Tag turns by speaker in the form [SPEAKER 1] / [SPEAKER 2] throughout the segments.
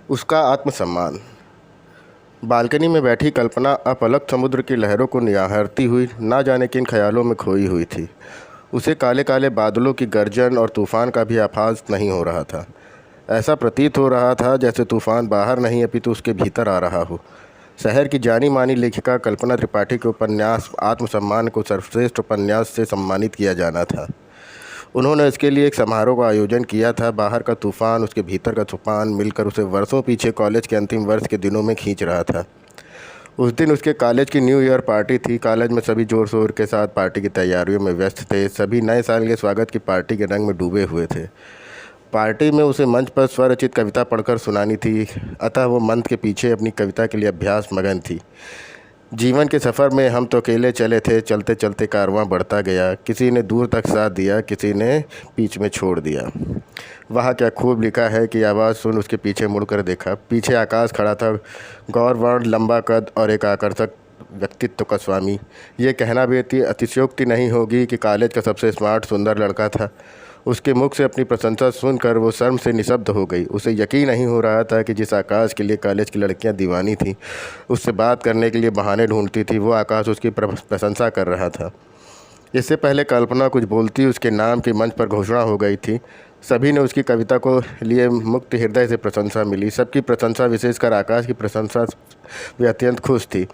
[SPEAKER 1] उसका आत्मसम्मान। बालकनी में बैठी कल्पना अपलक समुद्र की लहरों को निहारती हुई ना जाने किन ख्यालों में खोई हुई थी। उसे काले काले बादलों की गर्जन और तूफ़ान का भी आभास नहीं हो रहा था। ऐसा प्रतीत हो रहा था जैसे तूफ़ान बाहर नहीं अपितु उसके भीतर आ रहा हो। शहर की जानी मानी लेखिका कल्पना त्रिपाठी के उपन्यास आत्मसम्मान को सर्वश्रेष्ठ उपन्यास से सम्मानित किया जाना था। उन्होंने इसके लिए एक समारोह का आयोजन किया था। बाहर का तूफ़ान, उसके भीतर का तूफ़ान मिलकर उसे वर्षों पीछे कॉलेज के अंतिम वर्ष के दिनों में खींच रहा था। उस दिन उसके कॉलेज की न्यू ईयर पार्टी थी। कॉलेज में सभी जोर शोर के साथ पार्टी की तैयारियों में व्यस्त थे। सभी नए साल के स्वागत की पार्टी के रंग में डूबे हुए थे। पार्टी में उसे मंच पर स्वरचित कविता पढ़कर सुनानी थी, अतः वो मंच के पीछे अपनी कविता के लिए अभ्यास मगन थी। जीवन के सफ़र में हम तो अकेले चले थे, चलते चलते कारवां बढ़ता गया। किसी ने दूर तक साथ दिया, किसी ने बीच में छोड़ दिया। वहाँ क्या खूब लिखा है कि आवाज़ सुन उसके पीछे मुड़कर देखा। पीछे आकाश खड़ा था, गौरवर्ण, लंबा कद और एक आकर्षक व्यक्तित्व का स्वामी। ये कहना भी अतिशयोक्ति नहीं होगी कि कॉलेज का सबसे स्मार्ट सुंदर लड़का था। उसके मुख से अपनी प्रशंसा सुनकर वो शर्म से निशब्द हो गई। उसे यकीन नहीं हो रहा था कि जिस आकाश के लिए कॉलेज की लड़कियां दीवानी थीं, उससे बात करने के लिए बहाने ढूंढती थी, वो आकाश उसकी प्रशंसा कर रहा था। इससे पहले कल्पना कुछ बोलती उसके नाम की मंच पर घोषणा हो गई थी। सभी ने उसकी कविता को लिए मुक्त हृदय से प्रशंसा मिली। सबकी प्रशंसा, विशेषकर आकाश की प्रशंसा, वे अत्यंत खुश थी।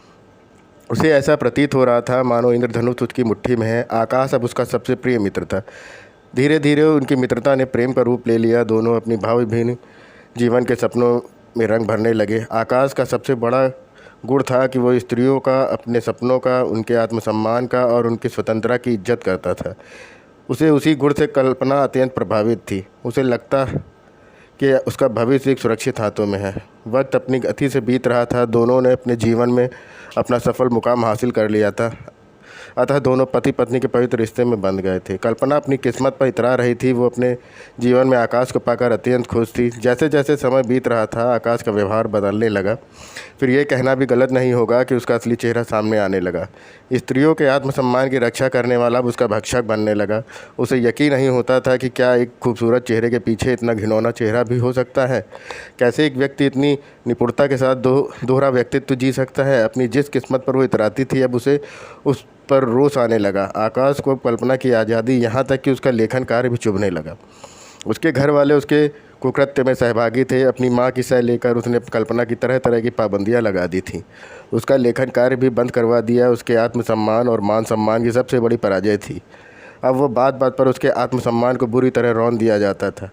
[SPEAKER 1] उसे ऐसा प्रतीत हो रहा था मानो इंद्रधनुष उसकी मुट्ठी में है। आकाश अब उसका सबसे प्रिय मित्र था। धीरे धीरे उनकी मित्रता ने प्रेम का रूप ले लिया। दोनों अपनी भावहीन जीवन के सपनों में रंग भरने लगे। आकाश का सबसे बड़ा गुण था कि वो स्त्रियों का, अपने सपनों का, उनके आत्मसम्मान का और उनकी स्वतंत्रता की इज्जत करता था। उसे उसी गुण से कल्पना अत्यंत प्रभावित थी। उसे लगता कि उसका भविष्य एक सुरक्षित हाथों में है। वक्त अपनी गति से बीत रहा था। दोनों ने अपने जीवन में अपना सफल मुकाम हासिल कर लिया था, अतः दोनों पति पत्नी के पवित्र रिश्ते में बंध गए थे। कल्पना अपनी किस्मत पर इतरा रही थी। वो अपने जीवन में आकाश को पाकर अत्यंत खुश थी। जैसे जैसे समय बीत रहा था, आकाश का व्यवहार बदलने लगा। फिर ये कहना भी गलत नहीं होगा कि उसका असली चेहरा सामने आने लगा। स्त्रियों के आत्मसम्मान की रक्षा करने वाला अब उसका भक्षक बनने लगा। उसे यकीन नहीं होता था कि क्या एक खूबसूरत चेहरे के पीछे इतना घिनौना चेहरा भी हो सकता है। कैसे एक व्यक्ति इतनी निपुणता के साथ दोहरा व्यक्तित्व जी सकता है। अपनी जिस किस्मत पर वो इतराती थी, अब उसे उस पर रोष आने लगा। आकाश को कल्पना की आज़ादी, यहाँ तक कि उसका लेखन कार्य भी चुभने लगा। उसके घर वाले उसके कुकृत्य में सहभागी थे। अपनी माँ की सह लेकर उसने कल्पना की तरह तरह की पाबंदियाँ लगा दी थीं। उसका लेखन कार्य भी बंद करवा दिया। उसके आत्मसम्मान और मान सम्मान की सबसे बड़ी पराजय थी। अब वो बात बात पर उसके आत्मसम्मान को बुरी तरह रौंद दिया जाता था।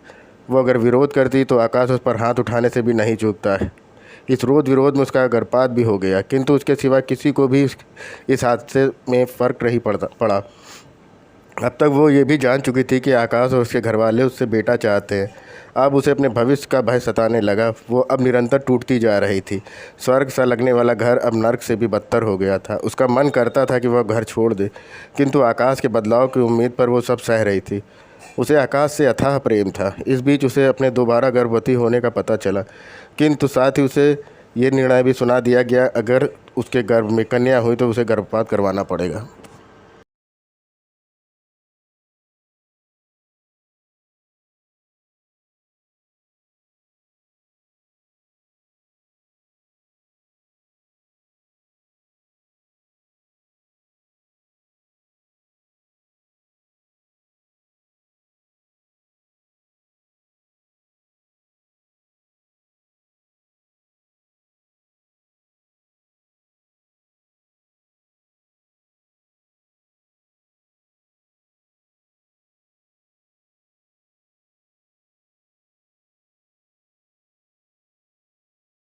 [SPEAKER 1] वो अगर विरोध करती तो आकाश उस पर हाथ उठाने से भी नहीं चूकता है। इस रोध विरोध में उसका गर्भपात भी हो गया, किंतु उसके सिवा किसी को भी इस हादसे में फ़र्क नहीं पड़ा। अब तक वो ये भी जान चुकी थी कि आकाश और उसके घरवाले उससे बेटा चाहते हैं। अब उसे अपने भविष्य का भय सताने लगा। वो अब निरंतर टूटती जा रही थी। स्वर्ग सा लगने वाला घर अब नर्क से भी बदतर हो गया था। उसका मन करता था कि वह घर छोड़ दे, किंतु आकाश के बदलाव की उम्मीद पर वो सब सह रही थी। उसे आकाश से अथाह प्रेम था। इस बीच उसे अपने दोबारा गर्भवती होने का पता चला, किंतु साथ ही उसे ये निर्णय भी सुना दिया गया, अगर उसके गर्भ में कन्या हुई तो उसे गर्भपात करवाना पड़ेगा।